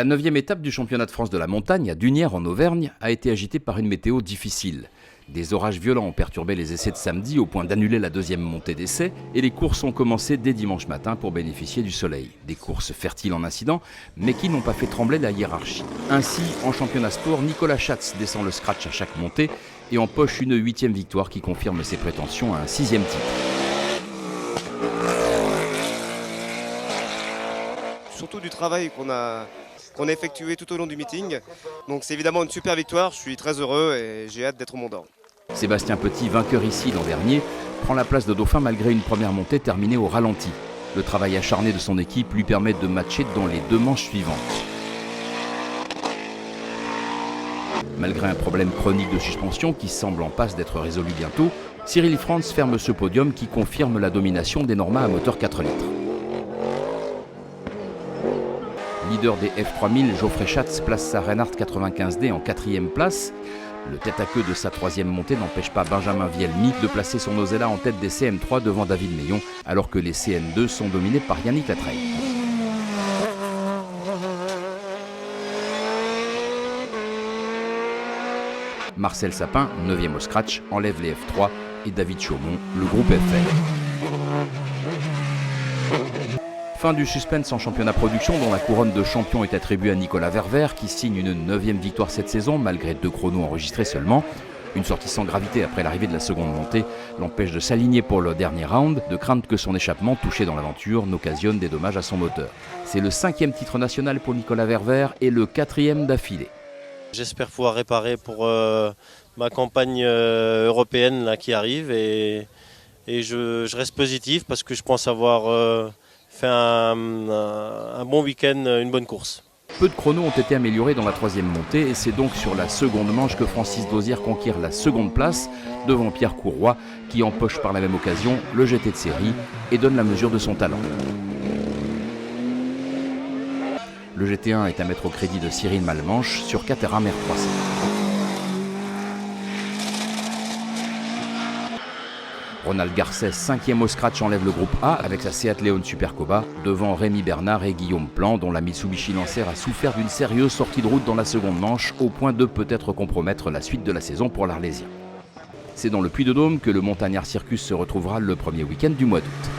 La 9e étape du championnat de France de la montagne à Dunières en Auvergne a été agitée par une météo difficile. Des orages violents ont perturbé les essais de samedi au point d'annuler la 2e montée d'essais et les courses ont commencé dès dimanche matin pour bénéficier du soleil. Des courses fertiles en incidents mais qui n'ont pas fait trembler la hiérarchie. Ainsi, en championnat sport, Nicolas Schatz descend le scratch à chaque montée et empoche une 8e victoire qui confirme ses prétentions à un 6e titre. Surtout du travail qu'on a effectué tout au long du meeting. Donc c'est évidemment une super victoire, je suis très heureux et j'ai hâte d'être au Mont d'Or. Sébastien Petit, vainqueur ici l'an dernier, prend la place de dauphin malgré une première montée terminée au ralenti. Le travail acharné de son équipe lui permet de matcher dans les 2 manches suivantes. Malgré un problème chronique de suspension qui semble en passe d'être résolu bientôt, Cyril Franz ferme ce podium qui confirme la domination des Normas à moteur 4 litres. Leader des F3000, Geoffrey Schatz place sa Reinhardt 95D en 4e place. Le tête-à-queue de sa 3e montée n'empêche pas Benjamin Vielmy de placer son Osella en tête des CM3 devant David Meillon, alors que les CM2 sont dominés par Yannick Latreille. Marcel Sapin, 9e au scratch, enlève les F3 et David Chaumont, le groupe FL. Fin du suspense en championnat production dont la couronne de champion est attribuée à Nicolas Verver qui signe une 9e victoire cette saison malgré 2 chronos enregistrés seulement. Une sortie sans gravité après l'arrivée de la seconde montée l'empêche de s'aligner pour le dernier round, de crainte que son échappement touché dans l'aventure n'occasionne des dommages à son moteur. C'est le 5e titre national pour Nicolas Verver et le 4e d'affilée. J'espère pouvoir réparer pour ma campagne européenne là, qui arrive et je reste positif parce que je pense avoir fait un bon week-end, une bonne course. Peu de chronos ont été améliorés dans la 3e montée et c'est donc sur la seconde manche que Francis Dauzière conquiert la seconde place devant Pierre Courroy qui empoche par la même occasion le GT de série et donne la mesure de son talent. Le GT1 est à mettre au crédit de Cyril Malmanche sur Caterham R300. Ronald Garcès, 5e au scratch, enlève le groupe A avec sa Seat Leon Supercoba devant Rémi Bernard et Guillaume Plan dont la Mitsubishi Lancer a souffert d'une sérieuse sortie de route dans la seconde manche au point de peut-être compromettre la suite de la saison pour l'Arlésien. C'est dans le Puy-de-Dôme que le Montagnard Circus se retrouvera le premier week-end du mois d'août.